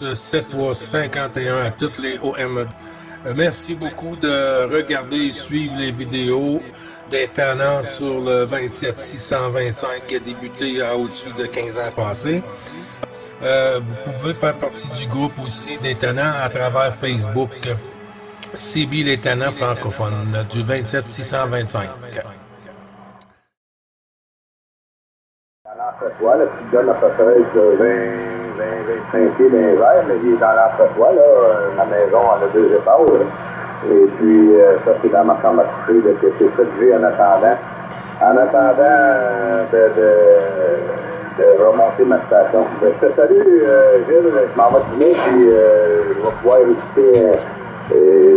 7.51 à toutes les OM. Merci beaucoup de regarder et suivre les vidéos des tenants sur le 27625 qui a débuté à au-dessus de 15 ans passés. Vous pouvez faire partie du groupe aussi des tenants à travers Facebook. CB les tenants francophones du 27625. L'entretoit, là, tu te donnes à peu près 25 pieds dans les airs, mais il est dans l'entretoit, là. La maison, elle a 2 étages. Et puis, ça, c'est dans ma chambre à coucher, là, que c'est ça que j'ai en attendant. En attendant de remonter ma station. Je te salue, Gilles, je m'en vais dîner, puis je vais pouvoir écouter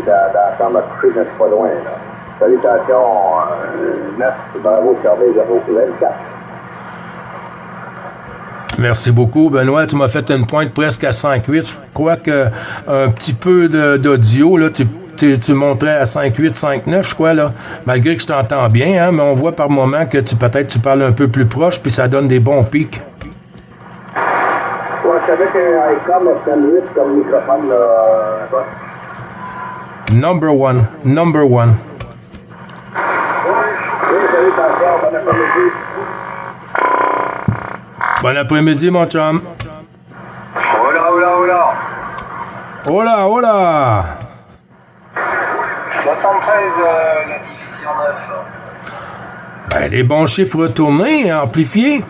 dans la chambre à coucher quand je suis pas loin, là. Salutations, 9, bravo, Charlie 024. Merci beaucoup, Benoît. Tu m'as fait une pointe presque à 5.8. Je crois que un petit peu d'audio, là, tu montrais à 5.8, 5.9, je crois, là. Malgré que je t'entends bien, hein, mais on voit par moment que tu parles un peu plus proche, puis ça donne des bons pics. Ouais, je savais qu'un ICOM FM8 comme microphone, là, Number one. Oui, salut, bonsoir, bon après-midi. Bon après-midi, mon chum. Hola. Hola. 73, la division 9. Ben, les bons chiffres retournés, amplifiés.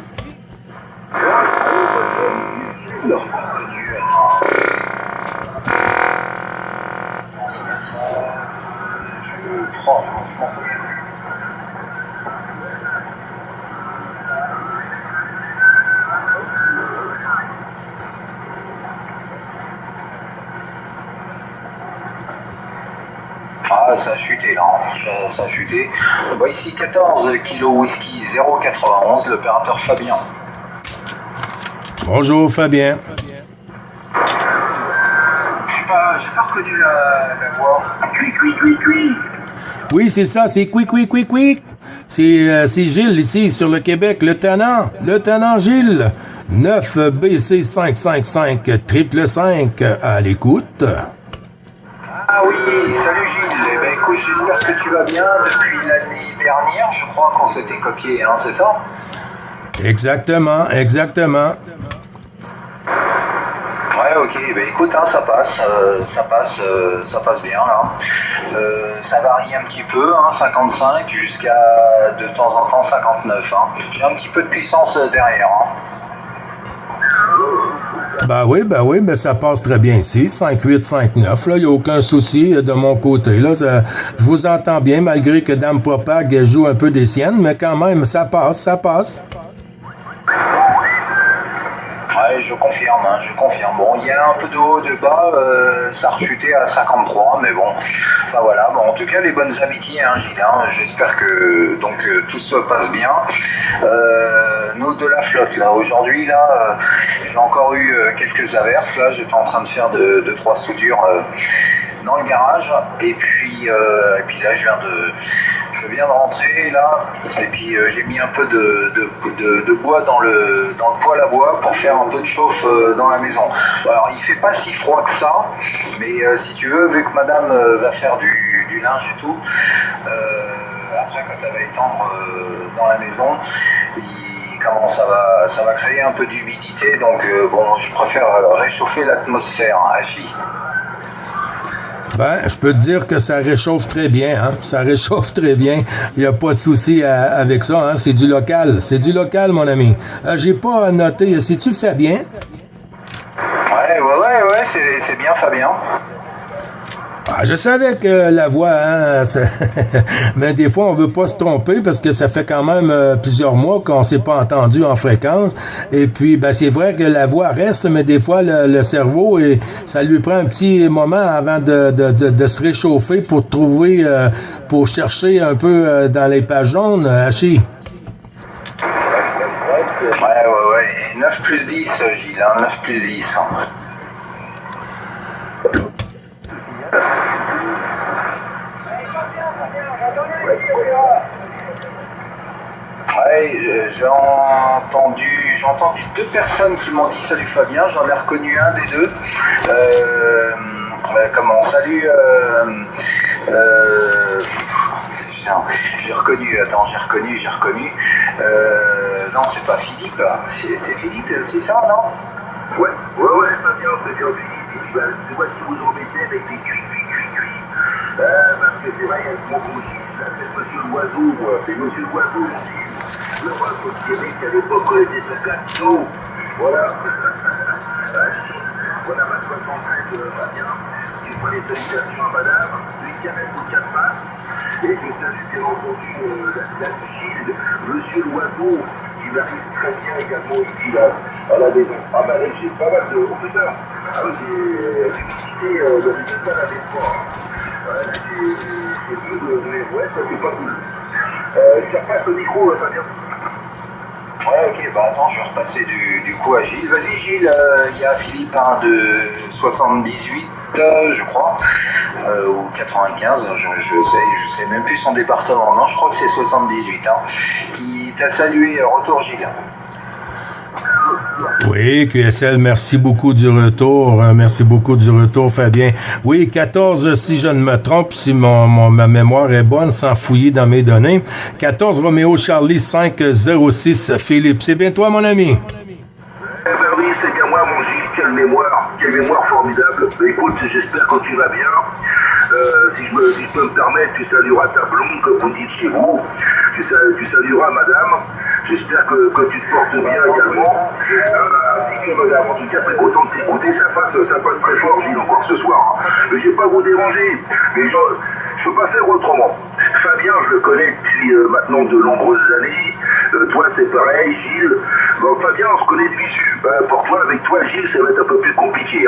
Ah, ça a chuté là, ça a chuté. Bah, ici 14 kg whisky 0,91, l'opérateur Fabien. Bonjour, Fabien. J'ai pas reconnu la voix. Cui. Oui, c'est ça, c'est quick. C'est Gilles ici sur le Québec, le tenant Gilles. 9 BC 555 555 à l'écoute. Ah oui, salut Gilles. Eh ben écoute, j'espère que tu vas bien depuis l'année dernière. Je crois qu'on s'était copié, hein, c'est ça? Exactement. Ouais, ok, ben écoute, hein, ça passe bien là. Ça varie un petit peu, hein, 55 jusqu'à de temps en temps 59. Hein. J'ai un petit peu de puissance derrière. Hein. Ben oui, ça passe très bien ici, 5.8, 5.9, là, il n'y a aucun souci de mon côté, là, je vous entends bien, malgré que Dame Propag joue un peu des siennes, mais quand même, ça passe. Ouais, je confirme. Bon, il y a un peu de haut, de bas, ça a rechuté à 53, mais bon, enfin voilà. Bon, en tout cas, les bonnes amitiés, hein, Gilles, hein, j'espère que tout se passe bien. Nous de la flotte, là, aujourd'hui, là, j'ai encore eu quelques averses, là, j'étais en train de faire 2-3 soudures dans le garage, et puis là, je viens de rentrer là, et puis j'ai mis un peu de bois dans le poêle à bois pour faire un peu de chauffe dans la maison. Alors il fait pas si froid que ça, mais si tu veux, vu que madame va faire du linge et tout, après quand elle va étendre dans la maison, ça va créer un peu d'humidité, donc bon, je préfère réchauffer l'atmosphère à Chi. Ben, je peux te dire que ça réchauffe très bien, hein. Ça réchauffe très bien. Il n'y a pas de souci avec ça, hein. C'est du local, mon ami. J'ai pas noté. C'est-tu Fabien? Ouais, c'est bien Fabien. Ah, je savais que la voix, hein, mais des fois, on veut pas se tromper parce que ça fait quand même plusieurs mois qu'on s'est pas entendu en fréquence. Et puis, ben, c'est vrai que la voix reste, mais des fois, le cerveau, ça lui prend un petit moment avant de se réchauffer pour trouver, pour chercher un peu dans les pages jaunes, Hachi. Ouais. Et 9 plus 10, Gilles, hein, 9 plus 10. Hein. Ouais, j'ai entendu deux personnes qui m'ont dit salut Fabien, j'en ai reconnu un des deux. Salut. J'ai reconnu. Non, c'est pas Philippe, c'est Philippe, c'est ça, non? Ouais, Fabien, c'est bien Philippe. C'est moi qui vous embêtais avec des cuits. Parce que c'est vrai, il y a ce mon là, c'est Monsieur Loiseau, c'est Monsieur Loiseau, le Oiseau de Québec, à l'époque, était ce gâteau. Voilà. Voilà ma 73, Fabien. Je prends les salutations à madame, lui qui amène vos 4 passes. Et je salue bien entendu la Gilles, Monsieur Loiseau, qui m'arrive très bien également ici à la maison. Ah bah là, j'ai pas mal de... Oh putain, j'ai visité le résultat la maison. Là, j'ai plus de... Ouais, ça c'est pas cool. Je repasse le micro, Fabien. Ouais, ok, bah attends, je vais repasser du coup à Gilles. Vas-y Gilles, il y a Philippe de 78, je crois, ou 95, je sais même plus son département, non, je crois que c'est 78, qui t'a salué. Retour Gilles. Oui, QSL, merci beaucoup du retour. Merci beaucoup du retour, Fabien. Oui, 14, si je ne me trompe, si ma mémoire est bonne, sans fouiller dans mes données. 14 Roméo Charlie 506 Philippe. C'est bien toi, mon ami? Eh ben oui, c'est bien moi, mon Gilles. Quelle mémoire formidable. Écoute, j'espère que tu vas bien. Si je peux me permettre, tu salueras ta blonde, comme vous dites chez vous. Tu salueras madame. J'espère que tu te portes bien également. Ainsi que madame, en tout cas, très content de t'écouter. Ça passe très fort, Gilles, encore ce soir. Mais je ne vais pas vous déranger. Mais je ne peux pas faire autrement. Fabien, je le connais depuis maintenant de nombreuses années. Toi, c'est pareil, Gilles. Bon, Fabien, on se connaît de visu. Pour toi, avec toi, Gilles, ça va être un peu plus compliqué.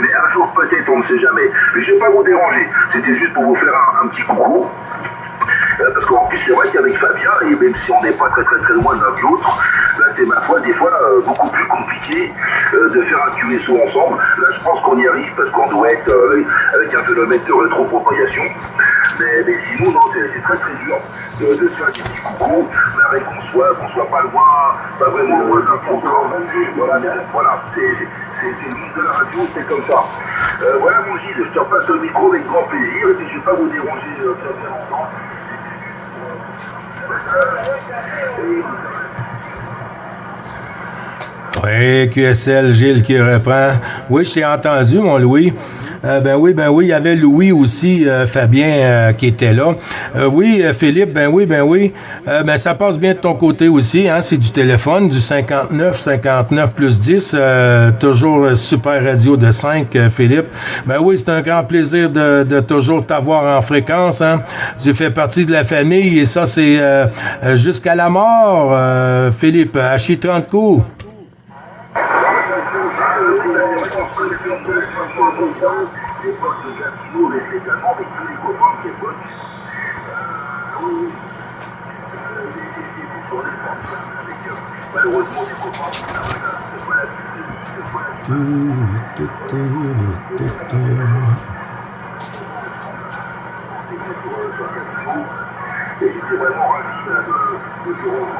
Mais un jour, peut-être, on ne sait jamais. Mais je ne vais pas vous déranger. C'était juste pour vous faire un petit coucou. Parce qu'en plus, c'est vrai qu'avec Fabien, et même si on n'est pas très loin l'un de l'autre, c'est ma foi, des fois, beaucoup plus compliqué de faire un QSO ensemble. Là, je pense qu'on y arrive parce qu'on doit être avec un phénomène de rétropropagation. Mais sinon, non, c'est très dur de se faire des petits coucous, mais qu'on soit pas loin, pas vraiment loin d'un l'autre. Voilà, c'est le monde de la radio, c'est comme ça. Voilà, mon Gilles, je te repasse le micro avec grand plaisir, et puis je ne vais pas vous déranger très longtemps. Oui, QSL, Gilles qui reprend. Oui, je t'ai entendu, mon Louis. Ben oui, il y avait Louis aussi, Fabien, qui était là. Oui, Philippe, ben oui. Ben ça passe bien de ton côté aussi, c'est du téléphone, du 59 plus 10, toujours super radio de 5, Philippe. Ben oui, c'est un grand plaisir de toujours t'avoir en fréquence, Tu fais partie de la famille et ça, c'est jusqu'à la mort, Philippe, à Chitrancourt. Les postes de Gatineau, mais également avec tous les copains qui époquent. Des journées formidables avec malheureusement des copains qui c'est pas la et j'étais vraiment ravi de te rejoindre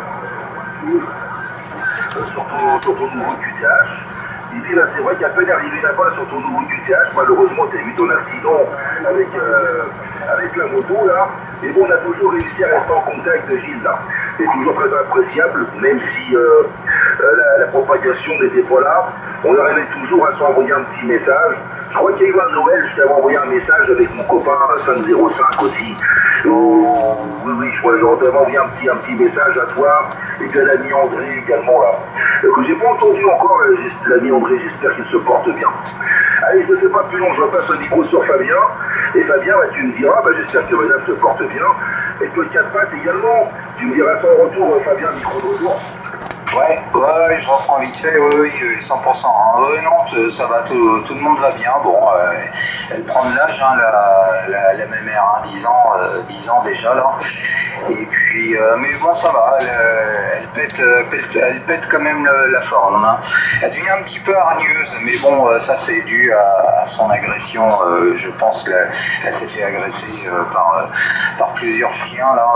sur ton nouveau QTH. Et puis là, c'est vrai qu'à peine arrivé là-bas sur ton nouveau QTH, malheureusement, tu as eu ton accident avec la moto, là. Et bon, on a toujours réussi à rester en contact, Gilles, là. C'est toujours très appréciable, même si la propagation n'était pas là. On arrivait toujours à s'envoyer un petit message. Je crois qu'il y a eu un Noël, je t'avais envoyé un message avec mon copain 505 aussi. Oui, je crois que j'avais envoyé un petit message à toi et puis à l'ami André également là. Que j'ai pas entendu encore, l'ami André, j'espère qu'il se porte bien. Allez, je ne fais pas plus long, je repasse le micro sur Fabien. Et Fabien, tu me diras, j'espère que madame se porte bien. Et que 4 pattes également, tu me diras son retour, Fabien, micro de retour. Ouais, je reprends vite fait, oui, 100%. Non, ça va, tout le monde va bien. Bon, elle prend de l'âge, la même mère, 10 ans déjà là. Et puis, mais bon, ça va, elle pète quand même la forme. Elle devient un petit peu hargneuse, mais bon, ça c'est dû à son agression. Je pense qu'elle s'est fait agresser par plusieurs chiens là.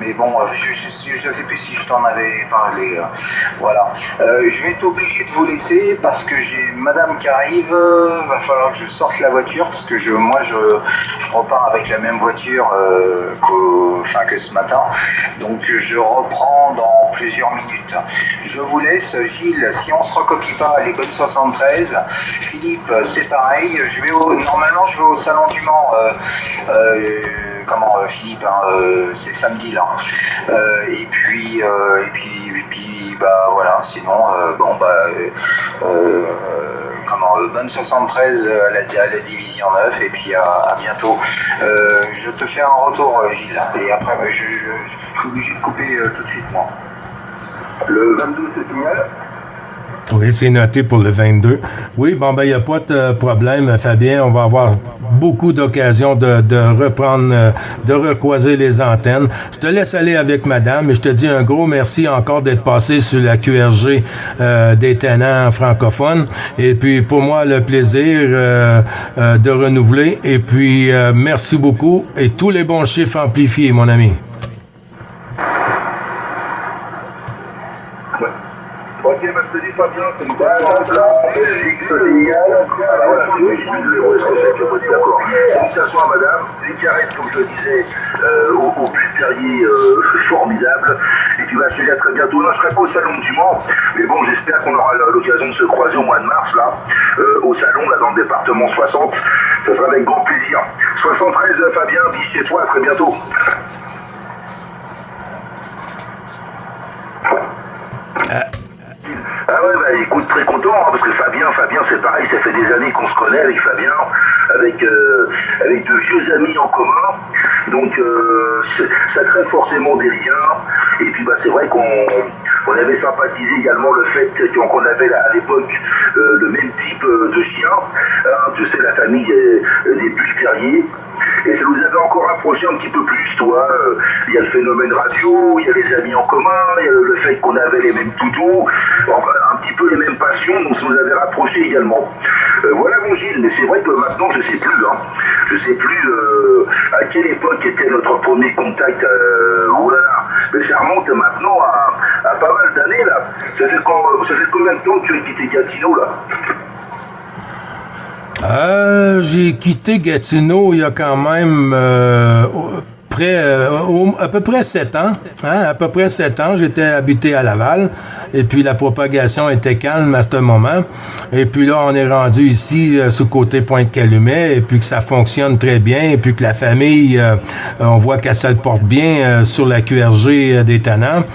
Mais bon, je ne sais plus si je t'en avais parlé. Voilà. Je vais être obligé de vous laisser parce que j'ai madame qui arrive. Va falloir que je sorte la voiture parce que moi je repars avec la même voiture que ce matin. Donc je reprends dans plusieurs minutes. Je vous laisse, Gilles. Si on se recopie pas les bonnes 73, Philippe, c'est pareil. Normalement, je vais au salon du Mans. Philippe, c'est samedi là. Et puis, bah voilà. Sinon, bonne 73 à la division 9 et puis à bientôt. Je te fais un retour, Gilles. Et après, je suis obligé de couper tout de suite moi. Le 22, c'est signal? Oui, c'est noté pour le 22. Oui, bon, ben, il n'y a pas de problème, Fabien. On va avoir beaucoup d'occasions de reprendre, de recroiser les antennes. Je te laisse aller avec madame et je te dis un gros merci encore d'être passé sur la QRG des Tannants francophones. Et puis, pour moi, le plaisir de renouveler. Et puis, merci beaucoup et tous les bons chiffres amplifiés, mon ami. Ok, je te dis Fabien, c'est une salutations à madame, les caresses, comme je le disais, au plus terrier formidable, et tu vas se dire très bientôt. Non, je serai pas au salon du Mans, mais bon, j'espère qu'on aura l'occasion de se croiser au mois de mars, là, au salon, là, dans le département 60, ça sera avec grand plaisir. 73, Fabien, bis chez toi, à très bientôt. Ah ouais, bah écoute, très content, hein, parce que Fabien, c'est pareil, ça fait des années qu'on se connaît avec Fabien, avec de vieux amis en commun, donc ça crée forcément des liens, et puis bah c'est vrai qu'on avait sympathisé également le fait qu'on avait à l'époque le même type de chien, tu sais, la famille des Bull Terriers. Et ça nous avait encore rapproché un petit peu plus, toi. Il y a le phénomène radio, il y a les amis en commun, il y a le fait qu'on avait les mêmes toutous, enfin, un petit peu les mêmes passions, donc ça nous avait rapprochés également. Voilà mon Gilles, mais c'est vrai que maintenant je sais plus, hein. Je sais plus à quelle époque était notre premier contact, mais ça remonte maintenant à pas mal d'années là. Ça fait combien de temps que tu as quitté Gatineau là? J'ai quitté Gatineau il y a quand même à peu près 7 ans. Hein? À peu près 7 ans, j'étais habité à Laval. Et puis la propagation était calme à ce moment. Et puis là, on est rendu ici sous côté Pointe-Calumet, et puis que ça fonctionne très bien, et puis que la famille, on voit qu'elle se porte bien sur la QRG des Tannants.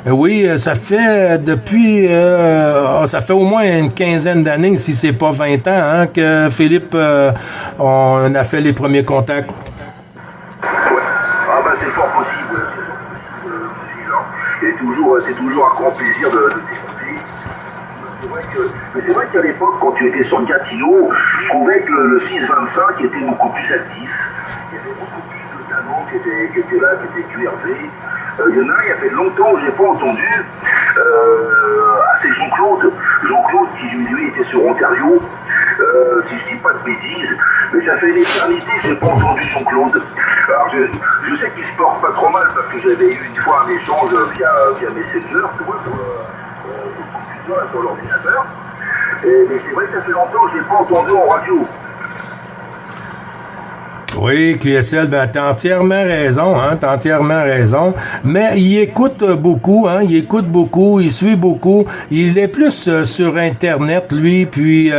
Oui, ça fait depuis, ça fait au moins une quinzaine d'années, si c'est pas 20 ans, hein, que Philippe, on a fait les premiers contacts. C'est fort possible, c'est toujours un grand plaisir de t'écouter. C'est vrai qu'à l'époque, quand tu étais sur Gatineau, je trouvais que le 6-25 était beaucoup plus actif. Il y avait beaucoup plus de talents qui étaient là, qui étaient QRV. Il y en a un, il y a fait longtemps que je n'ai pas entendu. C'est Jean-Claude. Jean-Claude qui, lui, était sur Ontario. Si je dis pas de bêtises, mais ça fait une éternité que je n'ai pas entendu Jean-Claude. Alors je sais qu'il se porte pas trop mal parce que j'avais eu une fois un échange via Messenger, tu vois, sur le computer, sur l'ordinateur. Mais c'est vrai que ça fait longtemps que je n'ai pas entendu en radio. Oui, QSL, ben t'as entièrement raison. Mais il écoute beaucoup, il suit beaucoup. Il est plus sur Internet, lui, puis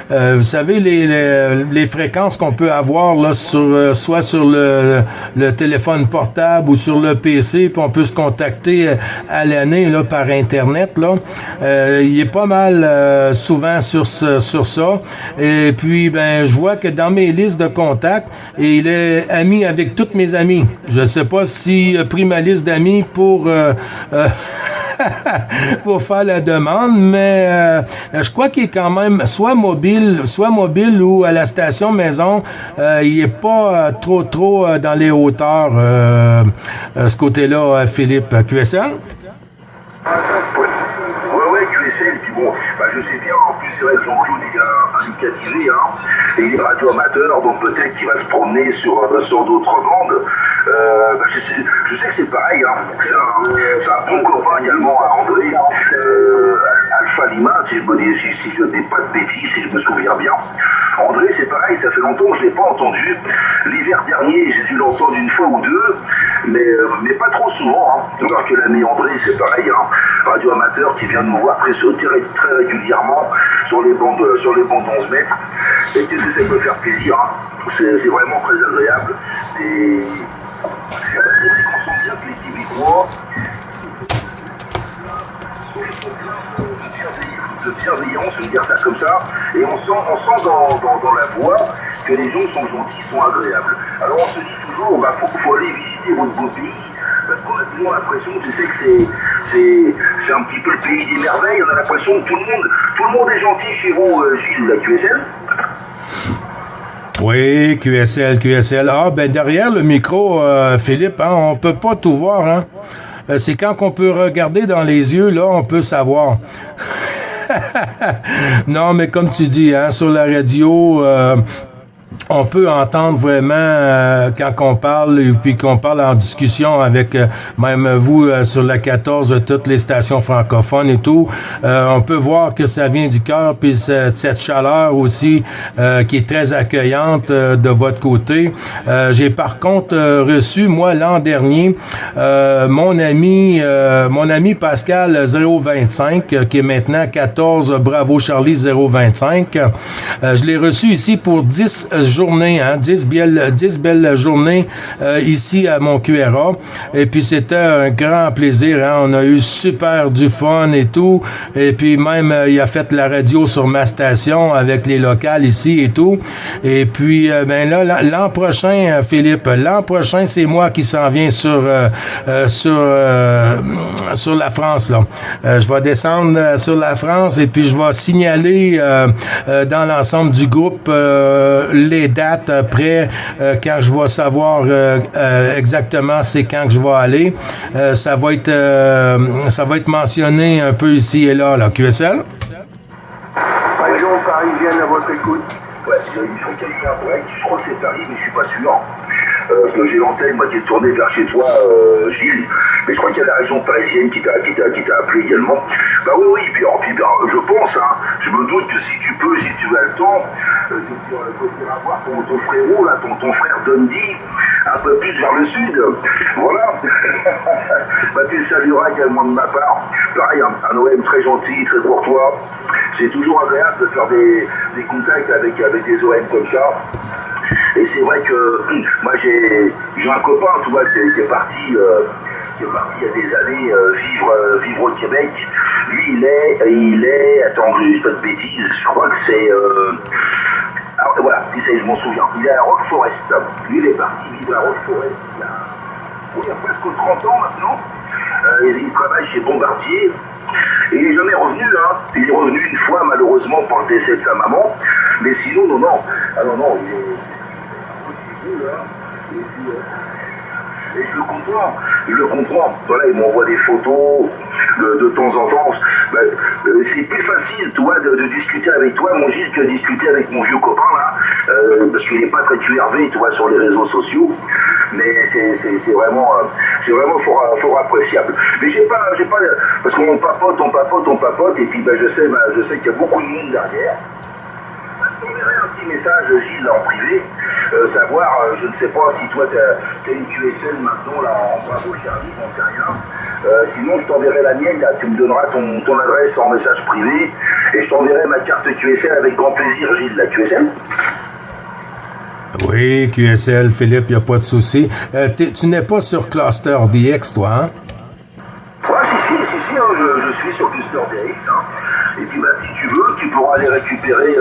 vous savez, les fréquences qu'on peut avoir là soit sur le téléphone portable ou sur le PC, puis on peut se contacter à l'année là par Internet, là. Il est pas mal souvent sur ça. Et puis, ben, je vois que dans mes listes de contacts, et il est ami avec tous mes amis. Je ne sais pas s'il a pris ma liste d'amis pour faire la demande, mais je crois qu'il est quand même soit mobile ou à la station maison. Il est pas trop dans les hauteurs, ce côté-là, Philippe. QSL? Oui, QSL, puis bon, je sais bien, en plus, c'est vrai que Jean-Claude, il a un cativé, et il est radioamateur, donc peut-être qu'il va se promener sur d'autres bandes. Je sais que c'est pareil, hein. C'est un bon copain également à André, Alpha Lima, si je ne dis pas de bêtises, si je me souviens bien. André, c'est pareil, ça fait longtemps que je ne l'ai pas entendu. L'hiver dernier, j'ai dû l'entendre une fois ou deux, mais pas trop souvent. Hein. Tu vois que l'ami André, c'est pareil, hein. Radio amateur qui vient nous voir très régulièrement sur les bandes 11 mètres. Et que ça peut faire plaisir. Hein. C'est vraiment très agréable. Et on sent bien que les Québécois de bienveillance, je veux dire ça comme ça, et on sent dans la voix que les gens sont gentils, sont agréables. Alors on se dit toujours, faut aller visiter votre beau pays, parce qu'on a toujours l'impression, tu sais que c'est un petit peu le pays des merveilles, on a l'impression que tout le monde est gentil chez vous, Gilles, la QSL. Oui, QSL. Ah, ben derrière le micro, Philippe, hein, on peut pas tout voir, hein. C'est quand qu'on peut regarder dans les yeux, là, on peut savoir. Non, mais comme tu dis, hein, sur la radio, on peut entendre vraiment quand on parle et puis qu'on parle en discussion avec même vous sur la 14, toutes les stations francophones et tout, on peut voir que ça vient du cœur, puis cette chaleur aussi qui est très accueillante de votre côté. J'ai par contre reçu, moi, l'an dernier, mon ami Pascal 025, qui est maintenant 14 Bravo Charlie 025. Je l'ai reçu ici pour 10 journées, hein, 10 belles journées ici à mon QRA. Et puis c'était un grand plaisir, hein. On a eu super du fun et tout. Et puis même il a fait la radio sur ma station avec les locales ici et tout. Et puis ben là l'an prochain, Philippe, c'est moi qui s'en viens sur la France là. Je vais descendre sur la France et puis je vais signaler dans l'ensemble du groupe les dates après quand je vais savoir exactement c'est quand que je vais aller. Ça va être mentionné un peu ici et là, QSL. Région parisienne à votre écoute. Ouais, il faut quelqu'un break. Je crois que c'est Paris, mais je suis pas sûr. Parce que j'ai l'antenne, moi, qui est tournée vers chez toi, Gilles. Mais je crois qu'il y a la région parisienne qui t'a appelé également. Bah oui, puis je pense, hein, je me doute que si tu as le temps, de venir voir ton frérot, là, ton frère Dundee, un peu plus vers le sud. Voilà. Bah tu le salueras également de ma part. Pareil, un OM très gentil, très courtois. C'est toujours agréable de faire des contacts avec des OM comme ça. Et c'est vrai que moi j'ai un copain, tu vois, qui est parti il y a des années vivre au Québec. Lui il est, attends que je dis pas de bêtises, je crois que c'est alors voilà, je m'en souviens. Il est à Rock Forest. Lui il est parti vivre à Rock Forest il y a presque 30 ans maintenant. Il travaille chez Bombardier. Et il n'est jamais revenu, hein. Il est revenu une fois, malheureusement, par le décès de sa maman. Mais sinon, non. Ah non, il est là. Et je le comprends. Voilà, il m'envoie des photos de temps en temps. C'est plus facile, toi, de discuter avec toi, mon Gilles, que de discuter avec mon vieux copain, là. Parce qu'il n'est pas très QRV, tu vois, sur les réseaux sociaux. Mais c'est vraiment fort appréciable. Mais j'ai pas, parce qu'on papote, et puis je sais qu'il y a beaucoup de monde derrière. Je t'enverrai un petit message, Gilles, en privé, savoir, je ne sais pas si toi t'as une QSL maintenant, là, en Bravo Charlie, j'en sais rien. Sinon, je t'enverrai la mienne, là, tu me donneras ton adresse en message privé, et je t'enverrai ma carte QSL avec grand plaisir, Gilles, la QSL. Oui, QSL, Philippe, il n'y a pas de souci. Tu n'es pas sur Cluster DX, toi, hein? Ouais, si, je suis sur Cluster DX, hein. Et puis, si tu veux, tu pourras aller récupérer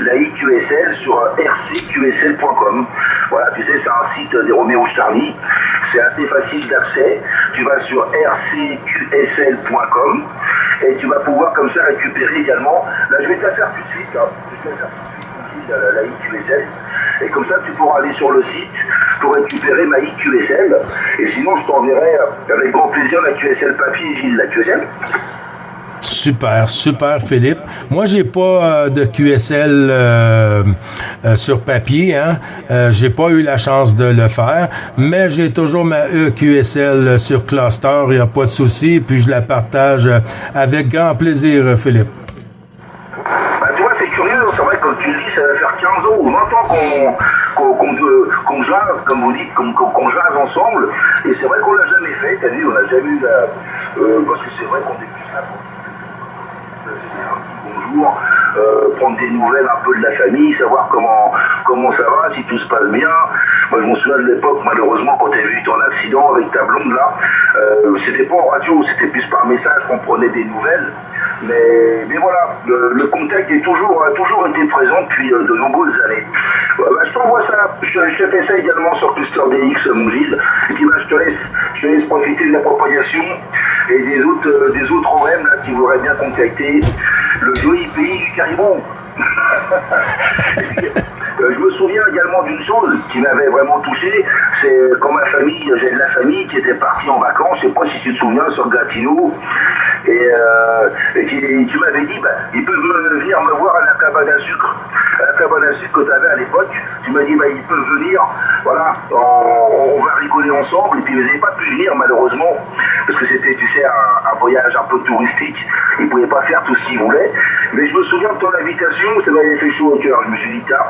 la IQSL sur rcqsl.com. Voilà, tu sais, c'est un site des Roméo Charlie. C'est assez facile d'accès. Tu vas sur rcqsl.com et tu vas pouvoir comme ça récupérer également. Là, je vais te la faire tout de suite, hein. La IQSL. Et comme ça, tu pourras aller sur le site pour récupérer ma IQSL. Et sinon, je t'enverrai avec grand plaisir la QSL papier, Gilles, la QSL. Super, super, Philippe. Moi, j'ai pas de QSL sur papier, hein. J'ai pas eu la chance de le faire, mais j'ai toujours ma EQSL sur Cluster, il n'y a pas de souci, puis je la partage avec grand plaisir, Philippe. Bah, tu vois, c'est curieux, c'est vrai que comme tu dis, ça va faire 15 ans ou 20 ans qu'on jase, comme vous dites, qu'on jase ensemble, et c'est vrai qu'on l'a jamais fait, t'as vu, on n'a jamais eu la... parce que c'est vrai qu'on est plus là pour un petit bonjour, prendre des nouvelles un peu de la famille, savoir comment ça va, si tout se passe bien. Moi je me souviens de l'époque, malheureusement, quand tu as vu ton accident avec ta blonde là, c'était pas en radio, c'était plus par message qu'on prenait des nouvelles. Mais voilà, le contact est a toujours été présent depuis de nombreuses années. Bah, je t'envoie ça, je te fais ça également sur Cluster DX, mon Gilles, et puis bah, je te laisse profiter de la propagation et des autres OM là, qui voudraient bien contacter le joli pays du Caribou. Je me souviens également d'une chose qui m'avait vraiment touché, c'est quand j'ai de la famille qui était partie en vacances, je sais pas si tu te souviens, sur Gatineau, et qui m'avait dit, ils peuvent venir me voir à la cabane à sucre. À la cabane à sucre que tu avais à l'époque, tu m'as dit, ils peuvent venir, voilà, on va rigoler ensemble, et puis ils n'avaient pas pu venir malheureusement, parce que c'était, tu sais, un voyage un peu touristique, ils ne pouvaient pas faire tout ce qu'ils voulaient, mais je me souviens de ton invitation, ça m'avait fait chaud au cœur, je me suis dit, tiens,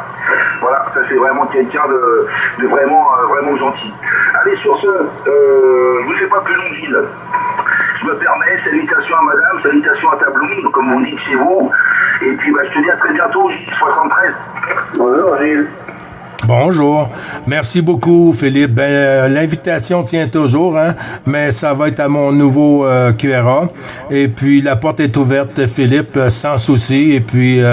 voilà, ça c'est vraiment quelqu'un de vraiment, vraiment gentil. Allez, sur ce, je ne vous fais pas plus long, Gilles. Je me permets, salutations à madame, salutations à ta blonde, comme vous dites chez vous. Et puis je te dis à très bientôt, Gilles 73. Bonjour, Gilles. Bonjour. Merci beaucoup, Philippe. L'invitation tient toujours, hein, mais ça va être à mon nouveau QRA. Et puis, la porte est ouverte, Philippe, sans souci. Et puis,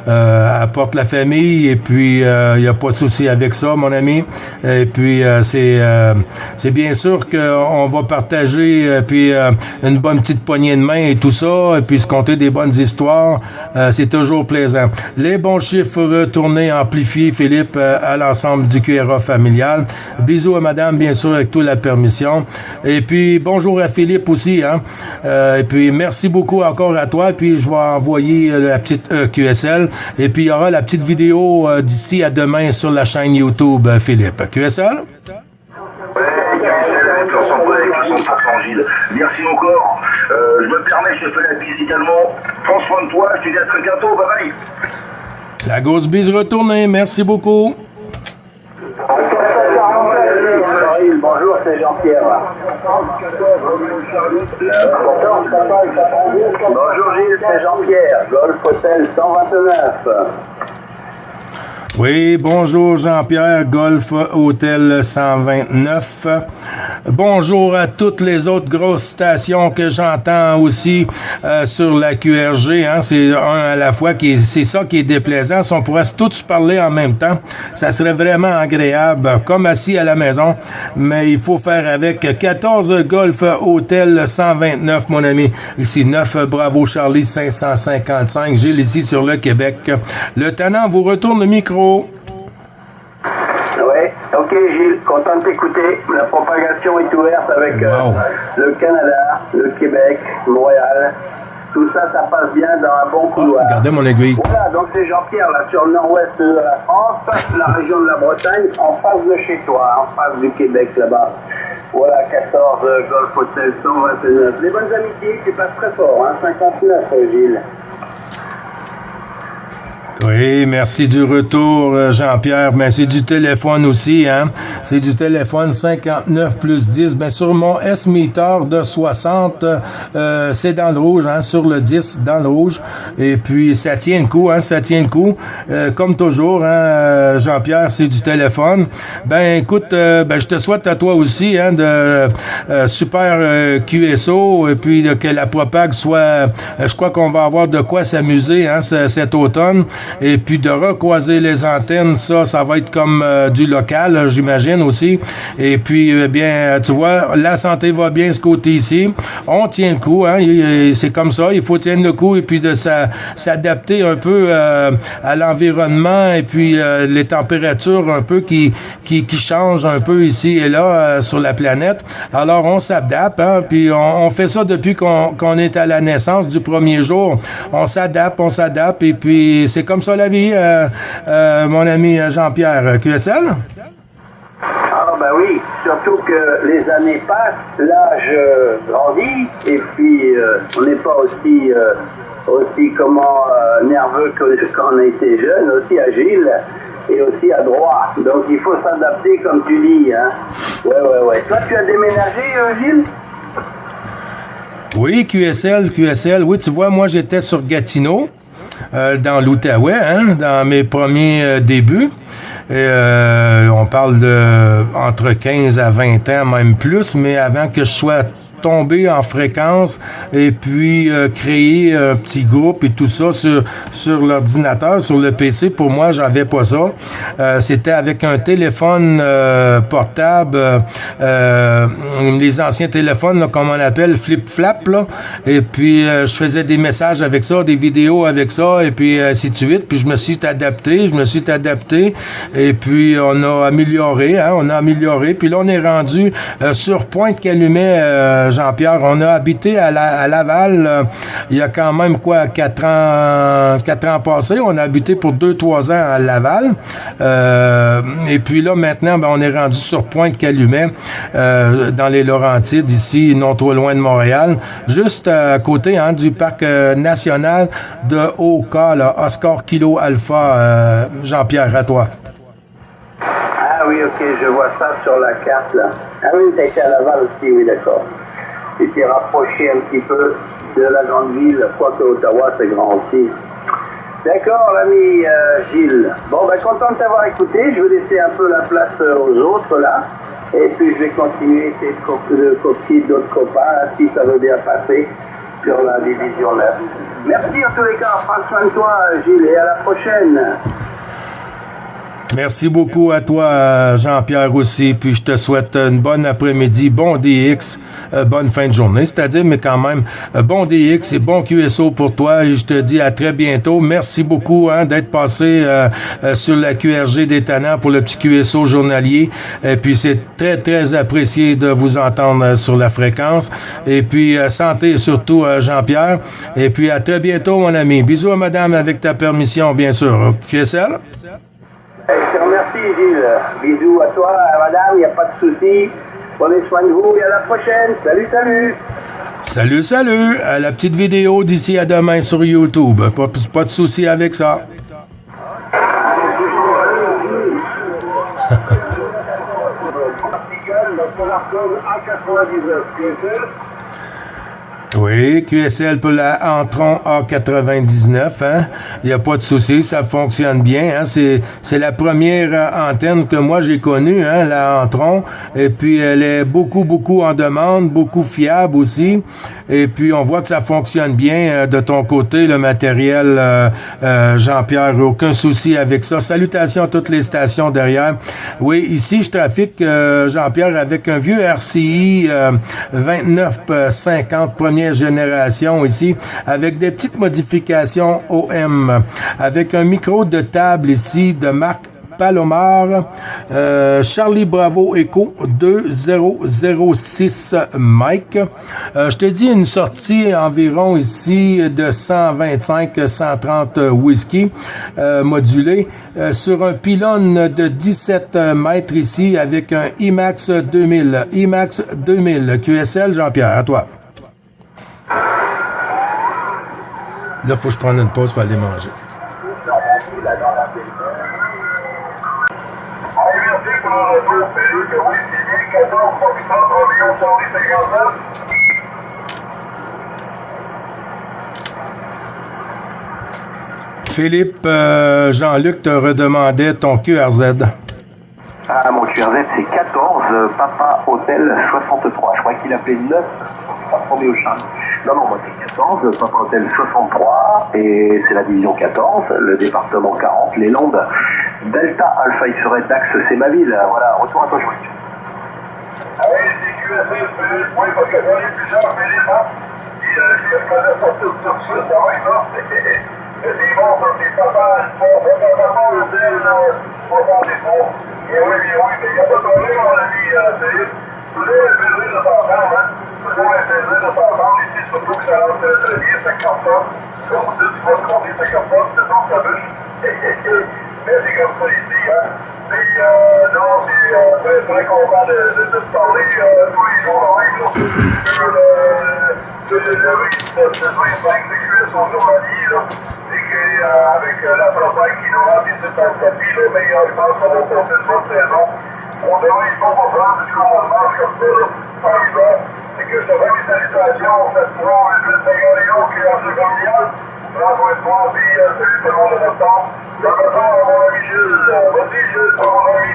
apporte la famille. Et puis, il n'y a pas de souci avec ça, mon ami. Et puis, c'est bien sûr qu'on va partager puis une bonne petite poignée de main et tout ça. Et puis, se compter des bonnes histoires. C'est toujours plaisant. Les bons chiffres retournés, amplifiés, Philippe, à l'ensemble du QRA familial. Bisous à madame, bien sûr, avec toute la permission. Et puis, bonjour à Philippe aussi, hein. Et puis, merci beaucoup encore à toi. Puis, je vais envoyer la petite QSL. Et puis, il y aura la petite vidéo d'ici à demain sur la chaîne YouTube, Philippe. QSL? Ouais, avec le 100%, Gilles. Merci encore. Je me permets, je te fais la bise également. Prends soin de toi, je te dis à très bientôt. Bye bye. La grosse bise retournée. Merci beaucoup. Bonjour, c'est Jean-Pierre. Bonjour Gilles, c'est Jean-Pierre, Golf Hotel 129. Oui, bonjour Jean-Pierre, Golf Hôtel 129. Bonjour à toutes les autres grosses stations que j'entends aussi sur la QRG. Hein, c'est un à la fois, c'est ça qui est déplaisant. Si on pourrait tous se parler en même temps, ça serait vraiment agréable, comme assis à la maison. Mais il faut faire avec 14 Golf Hôtel 129, mon ami. Ici, 9 Bravo Charlie 555. Gilles ici sur le Québec. Le tenant vous retourne le micro. Oui, ok Gilles, content de t'écouter. La propagation est ouverte avec le Canada, le Québec, Montréal. Tout ça, ça passe bien dans un bon couloir. Regardez mon aiguille. Voilà, donc c'est Jean-Pierre, là, sur le nord-ouest de la France, la région de la Bretagne, en face de chez toi, en face du Québec, là-bas. Voilà, 14 Golf Hotel 129. Les bonnes amitiés, tu passes très fort, hein, 59, Gilles. Oui, merci du retour, Jean-Pierre. Ben, c'est du téléphone aussi, hein. C'est du téléphone 59 plus 10. Ben, sur mon S-Meter de 60, c'est dans le rouge, hein, sur le 10, dans le rouge. Et puis, ça tient le coup, hein, ça tient le coup. Comme toujours, hein, Jean-Pierre, c'est du téléphone. Ben, écoute, je te souhaite à toi aussi, hein, de super QSO, et puis que la propague soit, je crois qu'on va avoir de quoi s'amuser, hein, cet automne. Et puis de recroiser les antennes, ça va être comme du local, j'imagine aussi. Et puis, bien, tu vois, la santé va bien ce côté-ci. On tient le coup, hein, c'est comme ça, il faut tenir le coup et puis de s'adapter un peu à l'environnement et puis les températures un peu qui changent un peu ici et là sur la planète. Alors, on s'adapte, hein, puis on fait ça depuis qu'on est à la naissance du premier jour. On s'adapte, et puis c'est comme ça la vie, mon ami Jean-Pierre. QSL? Ah ben oui, surtout que les années passent, l'âge grandit, et puis on n'est pas aussi nerveux que quand on était jeune, aussi agile et aussi adroit. Donc il faut s'adapter comme tu dis, hein. Ouais. Toi tu as déménagé, Gilles? Oui, QSL. Oui, tu vois, moi j'étais sur Gatineau, dans l'Outaouais, hein, dans mes premiers débuts. Et, on parle de entre 15 à 20 ans, même plus, mais avant que je sois tombé en fréquence et puis créer un petit groupe et tout ça sur l'ordinateur, sur le PC. Pour moi, j'avais pas ça. C'était avec un téléphone portable, les anciens téléphones, là, comme on appelle, flip-flap, là. Et puis, je faisais des messages avec ça, des vidéos avec ça, et puis ainsi de suite. Puis, je me suis adapté, et puis on a amélioré. Puis là, on est rendu sur Pointe-Calumet, Jean-Pierre. On a habité à Laval il y a quand même 4 ans passés. On a habité pour 2-3 ans à Laval. Et puis là, maintenant, on est rendu sur Pointe-Calumet, dans les Laurentides, ici, non trop loin de Montréal, juste à côté du parc national de Oka, là, Oscar Kilo Alpha. Jean-Pierre, à toi. Ah oui, ok, je vois ça sur la carte, là. Ah oui, t'as été à Laval aussi, oui, d'accord. Tu t'es rapproché un petit peu de la grande ville, quoique Ottawa, c'est grand aussi. D'accord, l'ami Gilles. Bon, content de t'avoir écouté. Je vais laisser un peu la place aux autres, là. Et puis, je vais continuer de copier d'autres copains, si ça veut bien passer sur la division 9. Merci en tous les cas. Prends soin de toi, Gilles, et à la prochaine. Merci beaucoup à toi, Jean-Pierre aussi, puis je te souhaite une bonne après-midi, bon DX, bonne fin de journée, c'est-à-dire, mais quand même, bon DX et bon QSO pour toi, et je te dis à très bientôt. Merci beaucoup d'être passé sur la QRG des Tannants pour le petit QSO journalier, et puis c'est très, très apprécié de vous entendre sur la fréquence, et puis santé surtout, Jean-Pierre, et puis à très bientôt, mon ami. Bisous à madame, avec ta permission, bien sûr. QSL? Je te remercie, Gilles. Bisous à toi, à madame, il n'y a pas de souci. Prenez soin de vous et à la prochaine. Salut. Salut. À la petite vidéo d'ici à demain sur YouTube. Pas de souci avec ça. Oui, QSL pour la Entron A99, il n'y a pas de souci, ça fonctionne bien, c'est la première antenne que moi j'ai connue, la Entron, et puis elle est beaucoup en demande, beaucoup fiable aussi, et puis on voit que ça fonctionne bien de ton côté, le matériel, Jean-Pierre, aucun souci avec ça. Salutations à toutes les stations derrière. Oui, ici je trafique, Jean-Pierre, avec un vieux RCI 2950 première génération ici, avec des petites modifications OM, avec un micro de table ici de marque Palomar, Charlie Bravo Echo 2006 Mike. Je te dis une sortie environ ici de 125-130 whisky modulé sur un pylône de 17 mètres ici avec un IMAX 2000. IMAX 2000. QSL, Jean-Pierre, à toi. Là, faut que je prenne une pause pour aller manger. Philippe, Jean-Luc te redemandait ton QRZ. Ah, mon QRZ, c'est 14, Papa Hôtel 63. Je crois qu'il appelait 9, pas Roméo Charles. Non, moi c'est 14, Papa Hôtel 63, et c'est la division 14, le département 40, les Landes. Delta Alpha X-Ray Dax, c'est ma ville. Voilà, retour à toi, Jean-Luc. Ah oui, c'est QSL, oui, parce que j'en ai plusieurs éléments. Puis je vais pas sortir sur ça, ça va, là. C'est bon, ça, c'est pas mal. Papa Hôtel 63. Et oui, mais il n'y a pas de problème, mon ami Philippe. Toujours un plaisir de t'entendre, hein. Toujours un plaisir de t'entendre ici, surtout que ça rentre très bien, 50 tonnes. Comme vous dites, tu vas te compter 50 tonnes, c'est dans ta bûche. Mais c'est comme ça ici, hein. Mais non, c'est très content de te parler tous les jours en live, là, sur le rythme de 25 de QSO journalier, là. Et qu'avec la propagande qui nous rentre ici dans le tapis, là, mais je pense qu'on va passer une bonne saison. On devrait pas prendre jusqu'au mois de mars comme ça, là, par hiver. Et que je te fais mes salutations, cette fois, le Saint-Galéon qui est en seconde mondiale. Prends soin de toi, puis salut tout le monde de notre temps. Je retourne à mon ami Gilles. Vas-y, Gilles, pour mon ami.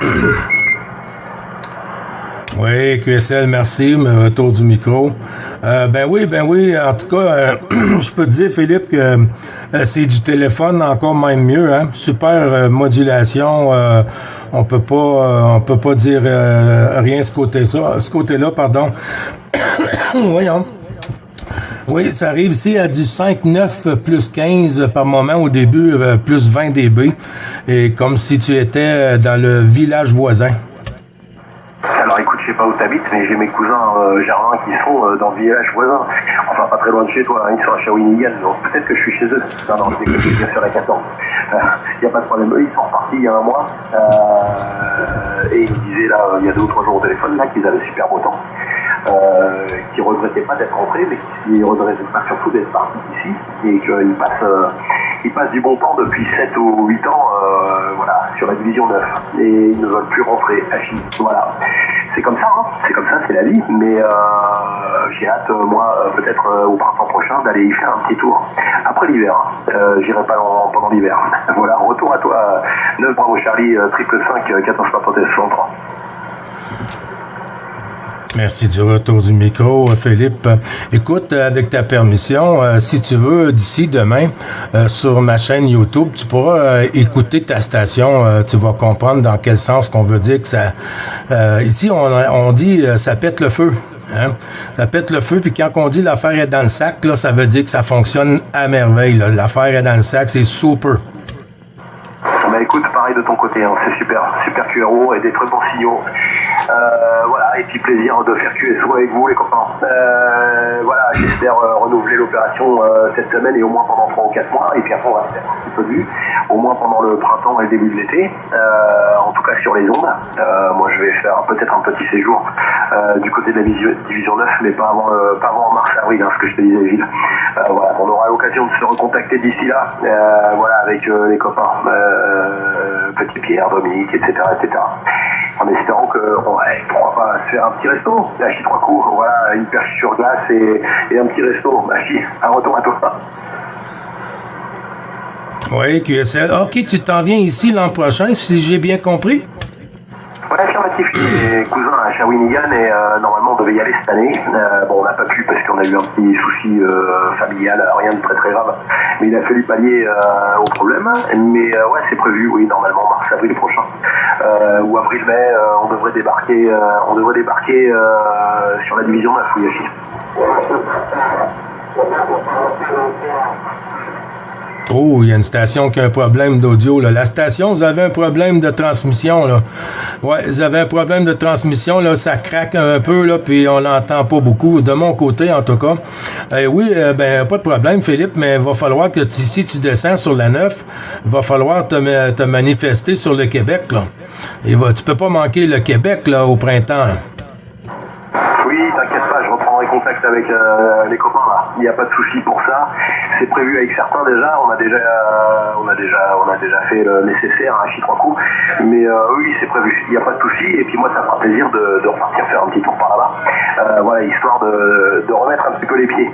Oui, QSL, merci, retour du micro. Ben oui, en tout cas, je peux te dire, Philippe, que c'est du téléphone encore même mieux, hein. Super modulation, on peut pas dire rien ce côté-là, pardon. Voyons. Oui, ça arrive ici à du 5,9 plus 15 par moment au début, plus 20 dB, et comme si tu étais dans le village voisin. Alors écoute, je sais pas où t'habites, mais j'ai mes cousins germains qui sont dans le village voisin. Enfin, pas très loin de chez toi, hein, ils sont à Shawinigan, donc peut-être que je suis chez eux. Non, c'est que je suis bien sur la 14. Y a pas de problème. Eux, ils sont repartis il y a un mois, et ils me disaient là, il y a 2 ou 3 jours au téléphone, là, qu'ils avaient super beau temps. Qui regrettaient pas d'être rentrés, mais qui regrettaient surtout d'être partis d'ici, et qu'ils passent du bon temps depuis 7 ou 8 ans, voilà, sur la division 9, et ils ne veulent plus rentrer à Chine. Voilà. C'est comme ça, hein. C'est la vie, mais j'ai hâte, moi, peut-être au printemps prochain, d'aller y faire un petit tour. Après l'hiver, j'irai pas pendant l'hiver. Voilà, retour à toi, 9 Bravo Charlie, 555, 14 Papa 63. Merci du retour du micro, Philippe. Écoute, avec ta permission, si tu veux, d'ici demain, sur ma chaîne YouTube, tu pourras écouter ta station. Tu vas comprendre dans quel sens qu'on veut dire que ça... ici, on dit ça pète le feu. Hein? Ça pète le feu, puis quand on dit l'affaire est dans le sac, là, ça veut dire que ça fonctionne à merveille. Là. L'affaire est dans le sac, c'est super. Bah écoute, pareil de ton côté, hein, c'est super QRO et des très bons signaux. Voilà, et puis plaisir de faire QSO avec vous les copains. Voilà, j'espère renouveler l'opération cette semaine et au moins pendant 3 ou 4 mois, et puis après on va faire un petit peu de vue, au moins pendant le printemps et le début de l'été, en tout cas sur les ondes. Moi je vais faire peut-être un petit séjour du côté de la division 9, mais pas avant mars-avril, hein, ce que je te disais Gilles. Voilà, on aura l'occasion de se recontacter d'ici là, voilà, avec les copains, Petit Pierre, Dominique, etc. En espérant pourquoi pas se faire un petit resto, lâcher 3 coups, voilà, une perche sur glace et un petit resto. Un retour à toi. Oui, QSL. OK, tu t'en viens ici l'an prochain, si j'ai bien compris? Ouais, affirmatif. J'ai des cousins à Shawinigan et normalement on devait y aller cette année. Bon, on n'a pas pu parce qu'on a eu un petit souci familial, rien de très très grave. Mais il a fallu pallier au problème. Mais ouais, c'est prévu, oui, normalement mars-avril prochain. Ou avril-mai, on devrait débarquer sur la division 9, oui, Yachi. Oh, il y a une station qui a un problème d'audio, là. La station, vous avez un problème de transmission, là. Ouais, vous avez un problème de transmission, là. Ça craque un peu, là, puis on l'entend pas beaucoup. De mon côté, en tout cas. Oui, pas de problème, Philippe, mais il va falloir que si tu descends sur la 9, il va falloir te manifester sur le Québec, là. Tu peux pas manquer le Québec, là, au printemps, là. Oui, t'inquiète pas, je reprendrai contact avec les copains là. Il n'y a pas de souci pour ça. C'est prévu avec certains déjà. On a déjà fait le nécessaire, un 3 coups. Mais oui, c'est prévu. Il n'y a pas de souci. Et puis moi, ça me fera plaisir de repartir faire un petit tour par là-bas. Voilà, histoire de remettre un petit peu les pieds.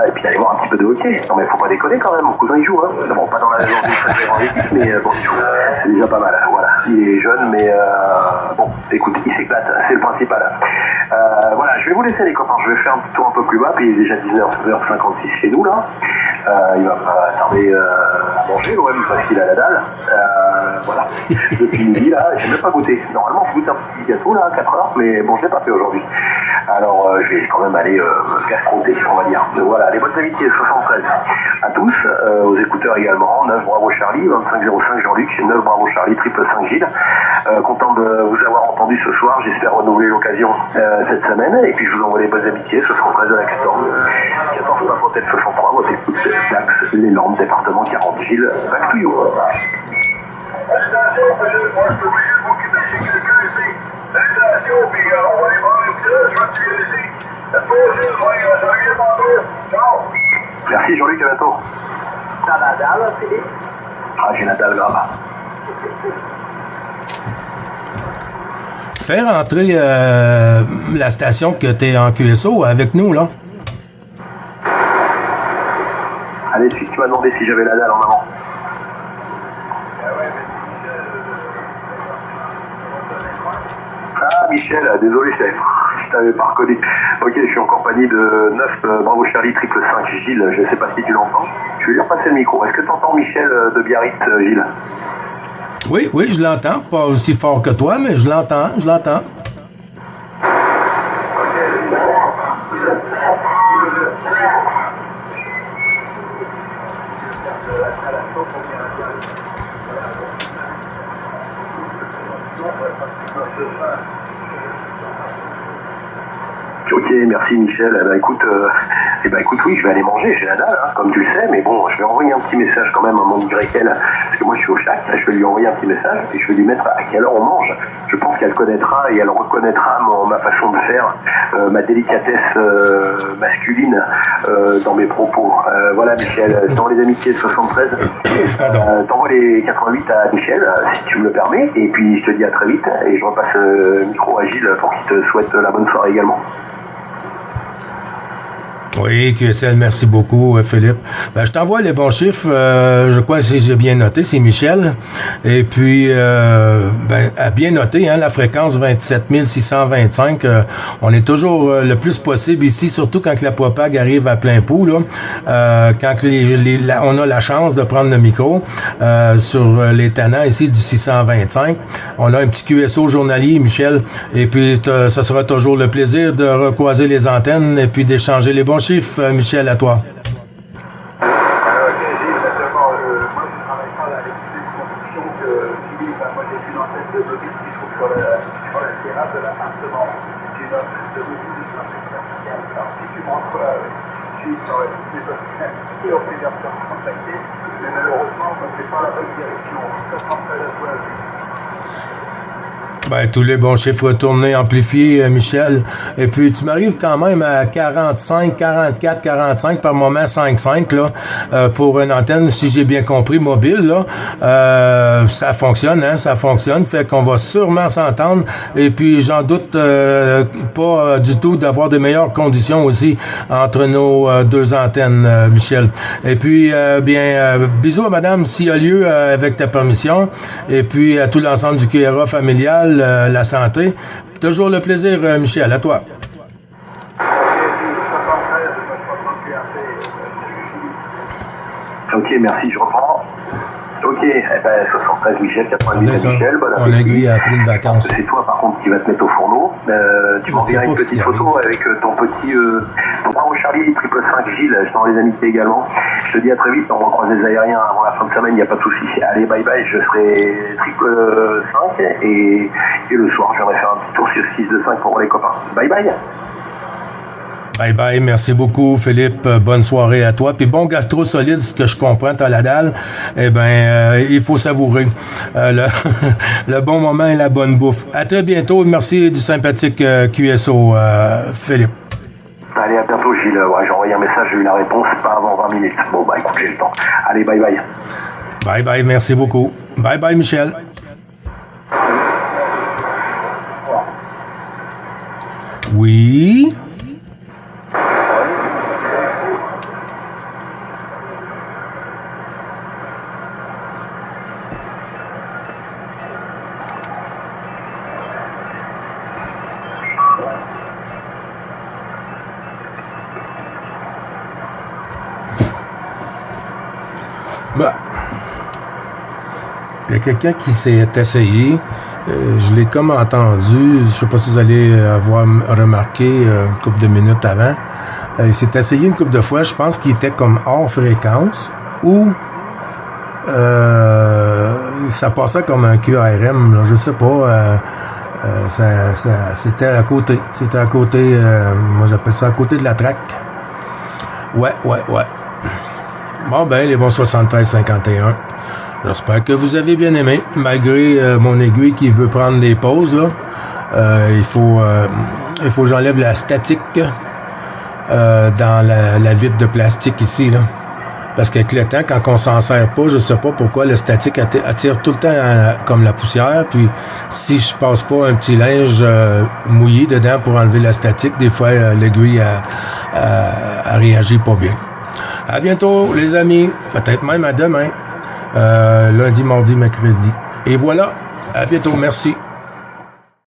Et puis d'aller voir un petit peu de hockey. Non mais faut pas déconner quand même, mon cousin il joue, hein. Bon, pas dans la très grande équipe, mais bon, il joue. C'est déjà pas mal, voilà. Il est jeune, mais bon, écoute, il s'éclate, c'est le principal. Voilà, je vais vous laisser les copains, je vais faire un petit tour un peu plus bas, puis il est déjà 19h56 chez nous là. Il va pas tarder à manger l'OM parce qu'il a la dalle. Voilà. Depuis midi là, j'ai même pas goûté. Normalement je goûte un petit gâteau là à 4h, mais bon je l'ai pas fait aujourd'hui. Alors je vais quand même aller me faire compter, on va dire. Donc, voilà, les bonnes amitiés 73 à tous, aux écouteurs également, 9 bravo Charlie, 2505 Jean-Luc, 9 bravo Charlie, 555 Gilles. Content de vous avoir entendu ce soir, j'espère renouveler l'occasion cette semaine, et puis je vous envoie les bonnes amitiés, 73 de la 14. 14 pas Fontaine 63, votre écoute Dax, les Landes, département 40 Gilles, back to you. Merci Jean-Luc, à bientôt. T'as la dalle, Philippe? Ah, j'ai la dalle grave. Fais rentrer la station que tu es en QSO avec nous, là. Allez, tu m'as demandé si j'avais la dalle en avant. Ah, Michel, désolé, je t'avais pas reconnu. Ok, je suis en compagnie de 9 bravo Charlie, 555 Gilles, je sais pas si tu l'entends. Je vais lui repasser le micro. Est-ce que tu entends Michel de Biarritz, Gilles? Oui, je l'entends. Pas aussi fort que toi, mais je l'entends. Ok, merci Michel. Écoute, oui, je vais aller manger, j'ai la dalle, hein, comme tu le sais, mais bon, je vais envoyer un petit message quand même à mon YL, parce que moi je suis au Chac, je vais lui envoyer un petit message et je vais lui mettre à quelle heure on mange. Je pense qu'elle connaîtra et elle reconnaîtra ma façon de faire, ma délicatesse masculine dans mes propos. Voilà Michel, dans les amitiés 73, t'envoies les 88 à Michel, si tu me le permets, et puis je te dis à très vite, et je repasse le micro à Gilles pour qu'il te souhaite la bonne soirée également. Oui, QSL, merci beaucoup, Philippe. Ben, je t'envoie les bons chiffres. Je crois que j'ai bien noté, c'est Michel. Et puis, à bien noter, hein, la fréquence 27 625. On est toujours le plus possible ici, surtout quand la propag arrive à plein pot, là. Quand on a la chance de prendre le micro sur les tannants ici du 625. On a un petit QSO journalier, Michel. Et puis, ça sera toujours le plaisir de recroiser les antennes et puis d'échanger les bons chiffres. Michel, à toi. Ben, tous les bons chiffres retournés, amplifiés, Michel. Et puis, tu m'arrives quand même à 45, 44, 45, par moment 5,5, là, pour une antenne, si j'ai bien compris, mobile, là. Ça fonctionne, hein, ça fonctionne. Fait qu'on va sûrement s'entendre. Et puis, j'en doute pas du tout d'avoir de meilleures conditions aussi entre nos deux antennes, Michel. Et puis, bisous à madame, s'il y a lieu, avec ta permission. Et puis, à tout l'ensemble du QRA familial, la santé. Toujours le plaisir, Michel. À toi. Ok, merci, je reprends. Ok, 73 Michel, 98 Michel, bon on aiguille à pleine vacances. C'est toi par contre qui va te mettre au fourneau. Tu m'enverras une petite photo avec ton petit bravo Charlie, 555 Gilles, dans les amitiés également. Je te dis à très vite, on recroise les aériens avant la fin de semaine, il n'y a pas de souci. Allez, bye bye, je serai 555 et le soir je viendrai faire un petit tour sur 625 pour les copains. Bye bye. Bye bye, merci beaucoup Philippe, bonne soirée à toi. Puis bon gastro solide, ce que je comprends, t'as la dalle, il faut savourer le bon moment et la bonne bouffe. À très bientôt, merci du sympathique QSO, Philippe. Allez, à bientôt Gilles, j'ai envoyé un message, j'ai eu la réponse, pas avant 20 minutes. Bon bah écoute, j'ai le temps. Allez, bye bye. Bye bye, merci beaucoup. Bye bye Michel. Oui. Bah. Il y a quelqu'un qui s'est essayé. Je l'ai comme entendu. Je ne sais pas si vous allez avoir remarqué une couple de minutes avant. Il s'est essayé une couple de fois. Je pense qu'il était comme hors fréquence ou ça passait comme un QRM. Là, je sais pas. C'était à côté. C'était à côté. Moi, j'appelle ça à côté de la traque. Ouais. Bon, ben, les bons 73-51. J'espère que vous avez bien aimé. Malgré mon aiguille qui veut prendre des pauses, là, il faut que j'enlève la statique dans la vitre de plastique ici, là. Parce qu'avec le temps, quand on s'en sert pas, je sais pas pourquoi le statique attire tout le temps comme la poussière. Puis si je passe pas un petit linge mouillé dedans pour enlever la statique, des fois l'aiguille a réagi pas bien. À bientôt, les amis. Peut-être même à demain. Lundi, mardi, mercredi. Et voilà. À bientôt. Merci.